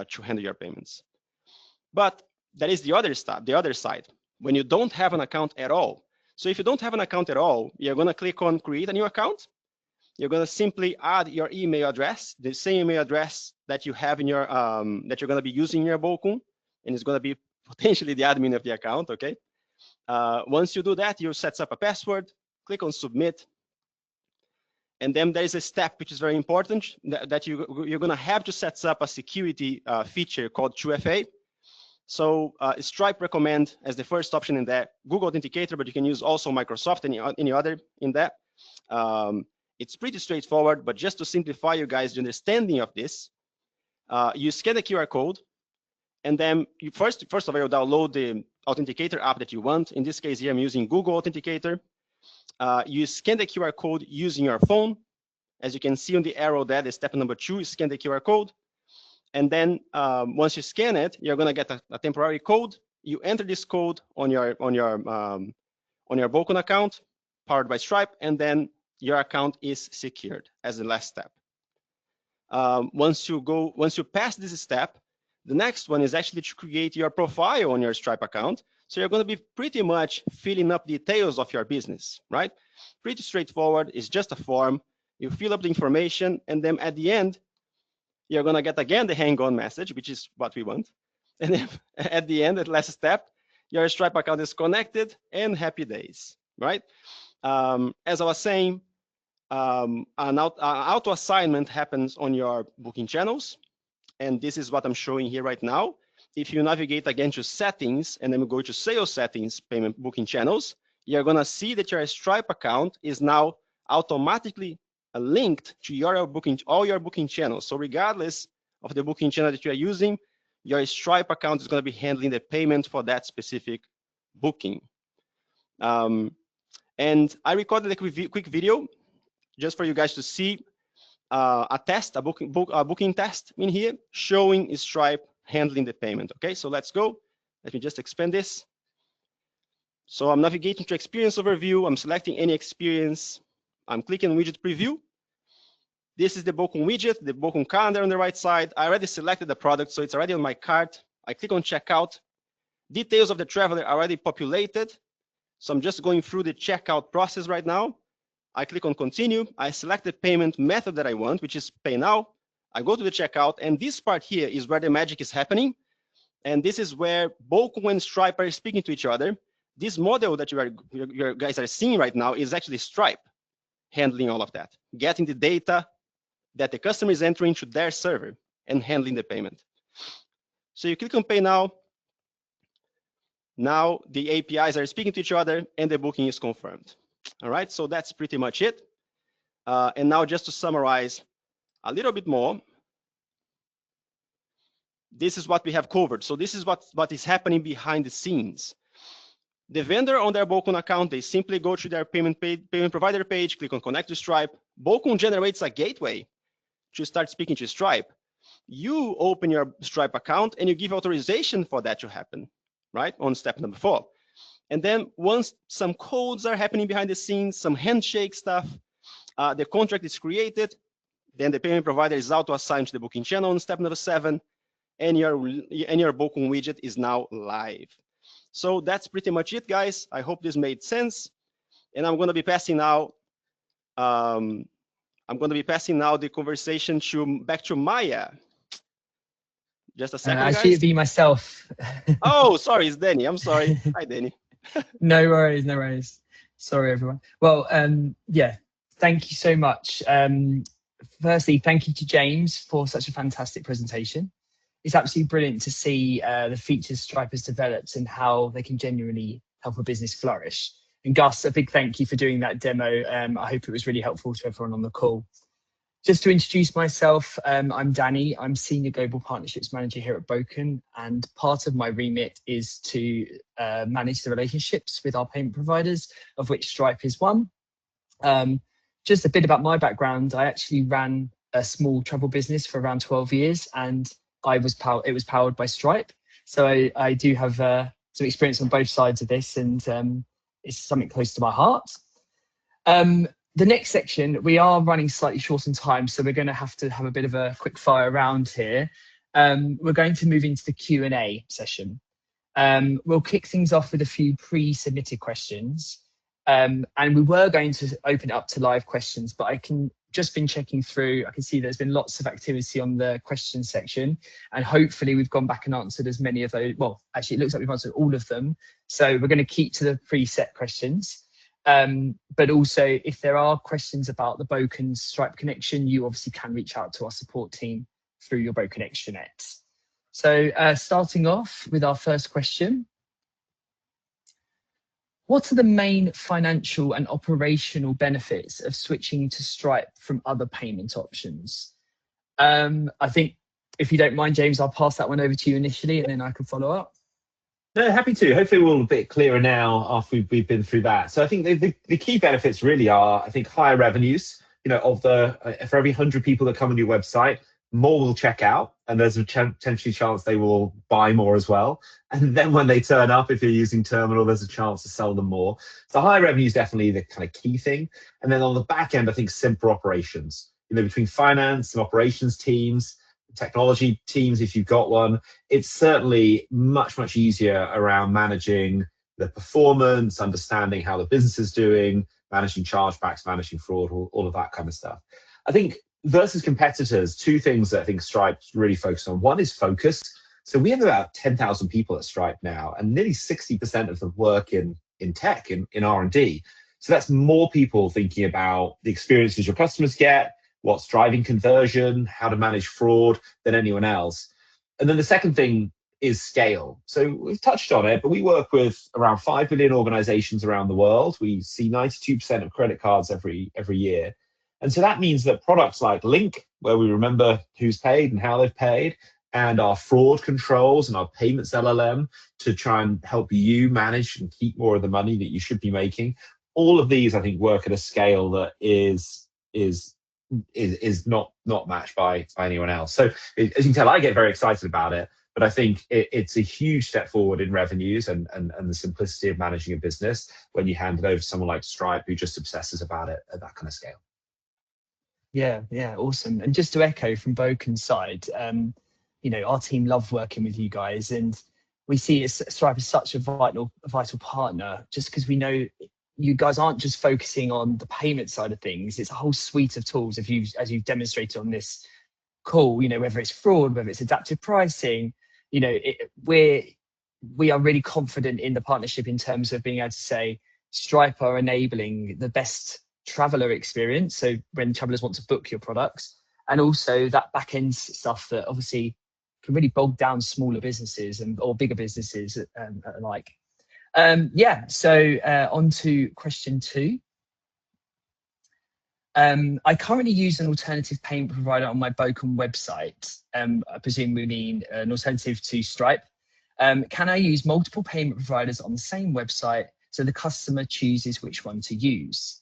to handle your payments. But that is the other side, when you don't have an account at all. So if you don't have an account at all, you're going to click on create a new account. You're going to simply add your email address, the same email address that you have in your that you're going to be using in your Bókun, and it's going to be potentially the admin of the account. Okay. Once you do that, you set up a password, click on submit, and then there is a step which is very important that you're going to have to set up a security feature called 2FA. So Stripe recommend as the first option in there Google Authenticator, but you can use also Microsoft and any other in that. It's pretty straightforward, but just to simplify you guys the understanding of this, you scan the QR code, and then you first of all, you download the Authenticator app that you want. In this case here, I'm using Google Authenticator. You scan the QR code using your phone. As you can see on the arrow there, the step number 2 is scan the QR code. And then once you scan it, you're going to get a temporary code. You enter this code on your Bókun account, powered by Stripe, and then your account is secured as the last step. Once you pass this step, the next one is actually to create your profile on your Stripe account. So you're going to be pretty much filling up details of your business, right? Pretty straightforward. It's just a form. You fill up the information, and then at the end, you're going to get again the hang on message, which is what we want. And then at the end, at last step, your Stripe account is connected, and happy days, right? As I was saying, an auto assignment happens on your booking channels. And this is what I'm showing here right now. If you navigate again to settings and then go to sales settings, payment booking channels, you're going to see that your Stripe account is now automatically linked to all your booking channels. So regardless of the booking channel that you are using, your Stripe account is going to be handling the payment for that specific booking. And I recorded a quick video just for you guys to see a booking test in here showing Stripe handling the payment. Okay, so let's go. Let me just expand this. So I'm navigating to experience overview. I'm selecting any experience. I'm clicking widget preview. This is the Bókun widget, the Bókun calendar on the right side. I already selected the product, so it's already on my cart. I click on checkout. Details of the traveler are already populated. So I'm just going through the checkout process right now. I click on continue. I select the payment method that I want, which is pay now. I go to the checkout, and this part here is where the magic is happening. And this is where Bókun and Stripe are speaking to each other. This model that you guys are seeing right now is actually Stripe handling all of that, getting the data that the customer is entering to their server and handling the payment. So you click on pay now. Now the APIs are speaking to each other and the booking is confirmed. All right, so that's pretty much it. And now just to summarize a little bit more, this is what we have covered. So this is what is happening behind the scenes. The vendor on their Bókun account, they simply go to their payment provider page, click on connect to Stripe. Bókun generates a gateway to start speaking to Stripe. You open your Stripe account and you give authorization for that to happen, right? On step number 4. And then once some codes are happening behind the scenes, some handshake stuff, the contract is created, then the payment provider is auto-assigned to the booking channel on step number 7, and your Bókun widget is now live. So that's pretty much it, guys. I hope this made sense. And I'm going to be passing now. I'm going to be passing now the conversation back to Maya. Just a second, guys. Actually, it'd be myself. Oh, sorry, it's Danny. I'm sorry. Hi, Danny. No worries, no worries. Sorry, everyone. Well, yeah, thank you so much. Firstly, thank you to James for such a fantastic presentation. It's absolutely brilliant to see the features Stripe has developed and how they can genuinely help a business flourish. And Gus, a big thank you for doing that demo. I hope it was really helpful to everyone on the call. Just to introduce myself, I'm Danny. I'm Senior Global Partnerships Manager here at Bókun, and part of my remit is to manage the relationships with our payment providers, of which Stripe is one. Just a bit about my background. I actually ran a small travel business for around 12 years, and it was powered by Stripe. So I do have some experience on both sides of this, and it's something close to my heart. The next section, we are running slightly short on time, so we're going to have a bit of a quick fire round here. We're going to move into the Q&A session. We'll kick things off with a few pre-submitted questions. And we were going to open it up to live questions, but just been checking through, I can see there's been lots of activity on the question section, and hopefully we've gone back and answered as many of those. Well, actually, it looks like we've answered all of them. So we're going to keep to the preset questions. But also, if there are questions about the Bókun Stripe connection, you obviously can reach out to our support team through your Bókun extranet. So starting off with our first question. What are the main financial and operational benefits of switching to Stripe from other payment options? I think, if you don't mind, James, I'll pass that one over to you initially, and then I can follow up. No, happy to. Hopefully we're all a bit clearer now after we've been through that. So I think the key benefits really are, I think, higher revenues. For every 100 people that come on your website, more will check out, and there's a potentially chance they will buy more as well. And then when they turn up, if you're using terminal, there's a chance to sell them more. So high revenue is definitely the kind of key thing. And then on the back end, I think simpler operations, between finance and operations teams, technology teams, if you've got one, it's certainly much, much easier around managing the performance, understanding how the business is doing, managing chargebacks, managing fraud, all of that kind of stuff. I think versus competitors, two things that I think Stripe's really focused on. One is focus. So we have about 10,000 people at Stripe now, and nearly 60% of them work in tech, in R&D. So that's more people thinking about the experiences your customers get, what's driving conversion, how to manage fraud than anyone else. And then the second thing is scale. So we've touched on it, but we work with around 5 billion organizations around the world. We see 92% of credit cards every year. And so that means that products like Link, where we remember who's paid and how they've paid, and our fraud controls and our payments LLM to try and help you manage and keep more of the money that you should be making. All of these, I think, work at a scale that is not matched by anyone else. So as you can tell, I get very excited about it, but I think it's a huge step forward in revenues and the simplicity of managing a business when you hand it over to someone like Stripe, who just obsesses about it at that kind of scale. Yeah, awesome. And just to echo from Bókun's side, our team love working with you guys, and we see Stripe as such a vital partner, just because we know you guys aren't just focusing on the payment side of things. It's a whole suite of tools, as you've demonstrated on this call, whether it's fraud, whether it's adaptive pricing, we are really confident in the partnership in terms of being able to say Stripe are enabling the best traveler experience. So when travelers want to book your products, and also that back end stuff that obviously can really bog down smaller businesses or bigger businesses alike. So on to question 2. I currently use an alternative payment provider on my Bókun website. I presume we mean an alternative to Stripe. Can I use multiple payment providers on the same website so the customer chooses which one to use?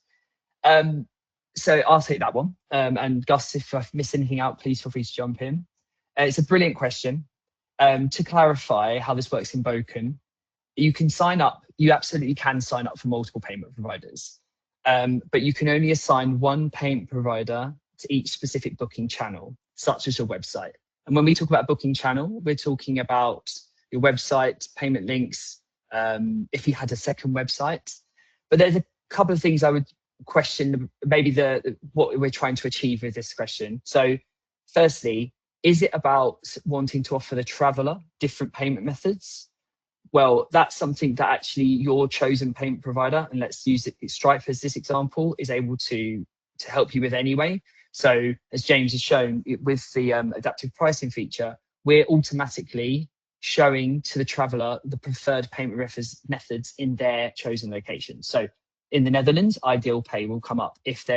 So I'll take that one. And Gus, if I've missed anything out, please feel free to jump in. It's a brilliant question. To clarify how this works in Bókun, you absolutely can sign up for multiple payment providers, but you can only assign one payment provider to each specific booking channel, such as your website. And when we talk about booking channel, we're talking about your website, payment links, if you had a second website. But there's a couple of things I would question, maybe what we're trying to achieve with this question. So firstly, is it about wanting to offer the traveler different payment methods? Well, that's something that actually your chosen payment provider, and let's use Stripe as this example, is able to help you with anyway. So as James has shown with the adaptive pricing feature, we're automatically showing to the traveller the preferred payment methods in their chosen location. So in the Netherlands, Ideal Pay will come up if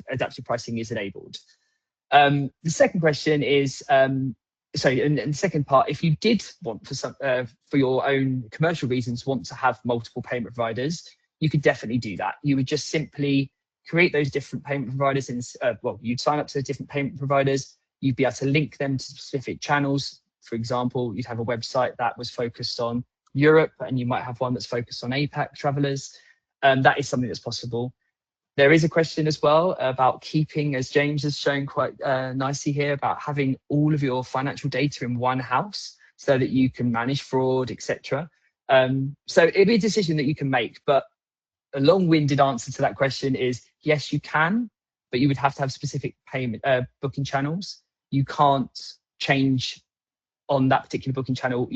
adaptive pricing is enabled. The second question is, and the second part, if you did want for your own commercial reasons, want to have multiple payment providers, you could definitely do that. You would just simply create those different payment providers you'd sign up to the different payment providers. You'd be able to link them to specific channels. For example, you'd have a website that was focused on Europe, and you might have one that's focused on APAC travelers. That is something that's possible. There is a question as well about keeping, as James has shown quite nicely here, about having all of your financial data in one house so that you can manage fraud, etc. So it'd be a decision that you can make, but a long-winded answer to that question is yes, you can, but you would have to have specific payment booking channels. You can't change on that particular booking channel.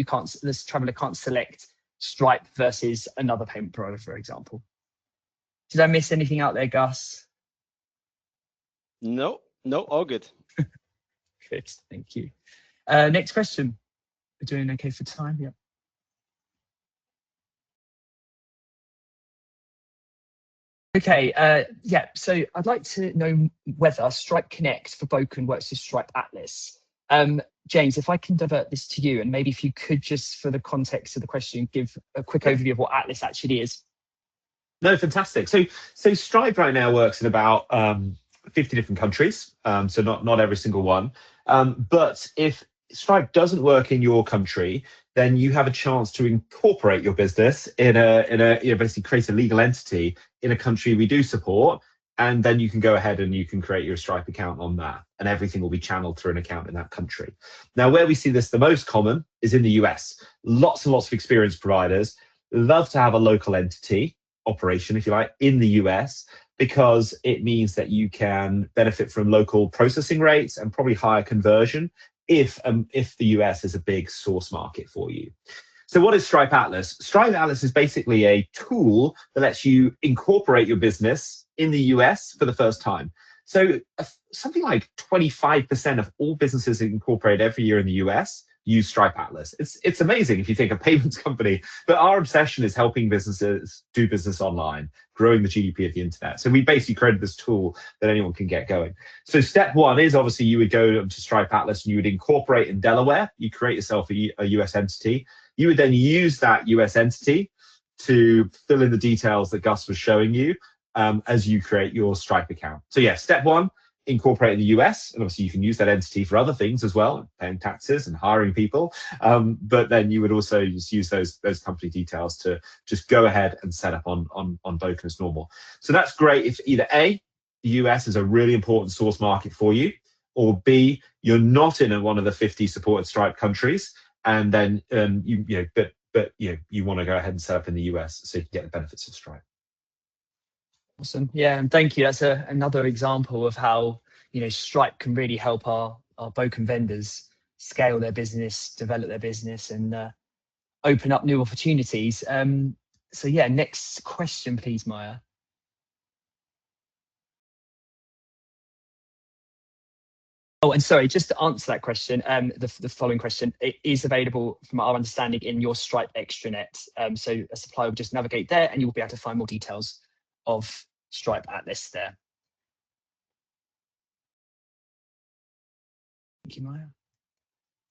This traveller can't select Stripe versus another payment provider, for example. Did I miss anything out there, Gus? No, all good. Good, thank you. Next question. We're doing okay for time, yeah. Okay, so I'd like to know whether Stripe Connect for Bókun works with Stripe Atlas. James, if I can divert this to you, and maybe if you could just, for the context of the question, give a quick overview of what Atlas actually is. No, fantastic. So Stripe right now works in about 50 different countries, so not every single one. But if Stripe doesn't work in your country, then you have a chance to incorporate your business in a basically create a legal entity in a country we do support, and then you can go ahead and you can create your Stripe account on that, and everything will be channeled through an account in that country. Now, where we see this the most common is in the US. Lots and lots of experienced providers love to have a local entity operation, if you like, in the US, because it means that you can benefit from local processing rates and probably higher conversion if the US is a big source market for you. So what is Stripe Atlas? Stripe Atlas is basically a tool that lets you incorporate your business in the US for the first time. So something like 25% of all businesses incorporate every year in the US use Stripe Atlas. It's amazing if you think a payments company, but our obsession is helping businesses do business online, growing the GDP of the internet. So we basically created this tool that anyone can get going. So step one is obviously you would go to Stripe Atlas and you would incorporate in Delaware. You create yourself a US entity. You would then use that US entity to fill in the details that Gus was showing you as you create your Stripe account. So yeah, step one, incorporate in the US, and obviously you can use that entity for other things as well, paying taxes and hiring people. But then you would also just use those company details to just go ahead and set up on Bókun as normal. So that's great if either A, the US is a really important source market for you, or B, you're not in one of the 50 supported Stripe countries, and then you want to go ahead and set up in the US so you can get the benefits of Stripe. Awesome. Yeah, and thank you. That's another example of how Stripe can really help our Bókun vendors scale their business, develop their business, and open up new opportunities. So yeah, next question, please, Maya. Oh, and sorry, just to answer that question, the following question, it is available from our understanding in your Stripe extranet. So a supplier will just navigate there and you will be able to find more details of Stripe Atlas there. Thank you, Maya.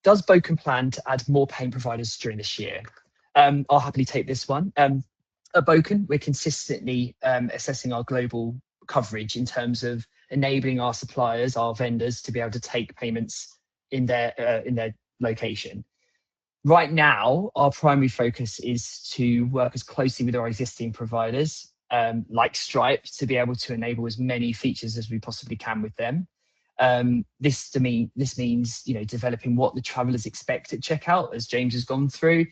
Does Bókun plan to add more payment providers during this year? I'll happily take this one. At Bókun, we're consistently assessing our global coverage in terms of enabling our suppliers, our vendors, to be able to take payments in their location. Right now, our primary focus is to work as closely with our existing providers, like Stripe, to be able to enable as many features as we possibly can with them. This means developing what the travelers expect at checkout, as James has gone through,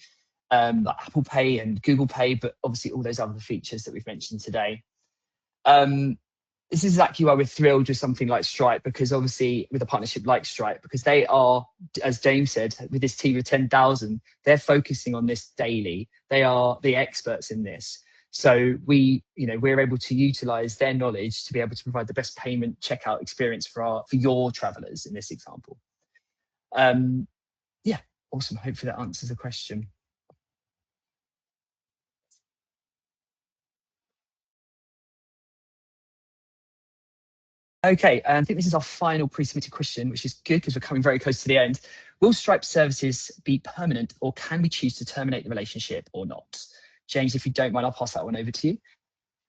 like Apple Pay and Google Pay, but obviously all those other features that we've mentioned today. This is exactly why we're thrilled with something like Stripe, because obviously with a partnership like Stripe, because they are, as James said, with this team of 10,000, they're focusing on this daily. They are the experts in this. So we're able to utilize their knowledge to be able to provide the best payment checkout experience for your travelers in this example. Yeah, Awesome. Hopefully that answers the question. Okay, I think this is our final pre-submitted question, which is good because we're coming very close to the end. Will Stripe services be permanent, or can we choose to terminate the relationship or not? James, if you don't mind, I'll pass that one over to you.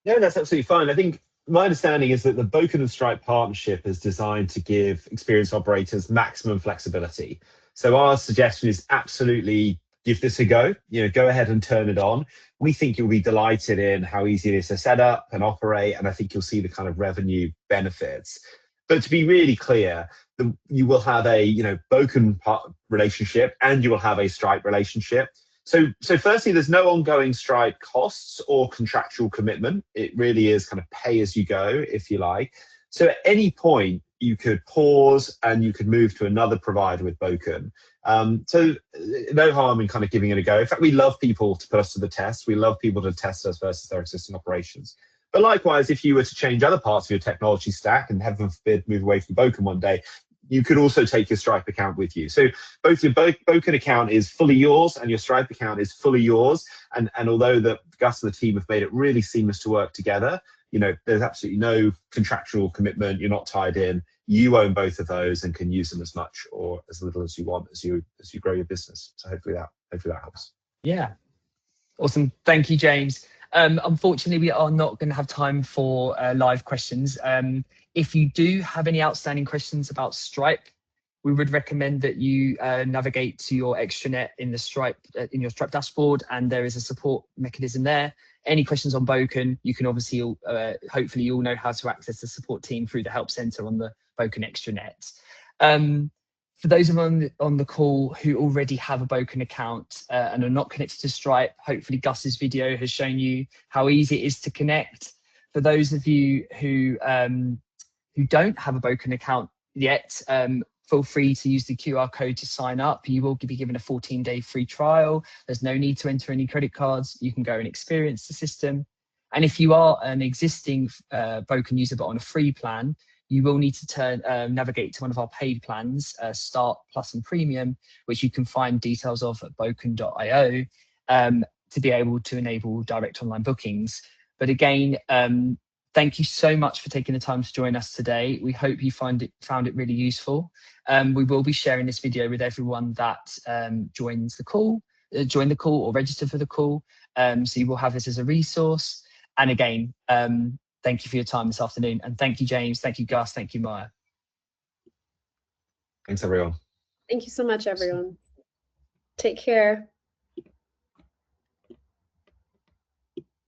No, that's absolutely fine. I think my understanding is that the Bókun and Stripe partnership is designed to give experienced operators maximum flexibility. So our suggestion is absolutely give this a go. Go ahead and turn it on. We think you'll be delighted in how easy it is to set up and operate, and I think you'll see the kind of revenue benefits. But to be really clear, you will have a Bókun relationship and you will have a Stripe relationship. So firstly, there's no ongoing Stripe costs or contractual commitment. It really is kind of pay as you go, if you like. So at any point, you could pause and you could move to another provider with Bókun. So no harm in kind of giving it a go. In fact, we love people to put us to the test. We love people to test us versus their existing operations. But likewise, if you were to change other parts of your technology stack and heaven forbid move away from Bókun one day, you could also take your Stripe account with you. So both your Bókun account is fully yours and your Stripe account is fully yours. And although Gus and the team have made it really seamless to work together, there's absolutely no contractual commitment. You're not tied in. You own both of those and can use them as much or as little as you want as you grow your business. So hopefully that helps. Yeah, awesome. Thank you, James. Unfortunately, we are not going to have time for live questions. If you do have any outstanding questions about Stripe, we would recommend that you navigate to your extranet in the Stripe in your Stripe dashboard, and there is a support mechanism there. Any questions on Bókun, you can obviously hopefully you'll know how to access the support team through the help center on the Bókun extranet. For those of you on the call who already have a Bókun account and are not connected to Stripe, hopefully Gus's video has shown you how easy it is to connect. For those of you who don't have a Bókun account yet, feel free to use the QR code to sign up. You will be given a 14-day free trial. There's no need to enter any credit cards. You can go and experience the system. And if you are an existing Bókun user but on a free plan, you will need to navigate to one of our paid plans, Start, Plus and Premium, which you can find details of at bokun.io to be able to enable direct online bookings. But again, thank you so much for taking the time to join us today. We hope you found it really useful. We will be sharing this video with everyone that joined the call or registered for the call. So you will have this as a resource. And again, thank you for your time this afternoon. And thank you, James. Thank you, Gus. Thank you, Maya. Thanks, everyone. Thank you so much, everyone. Take care.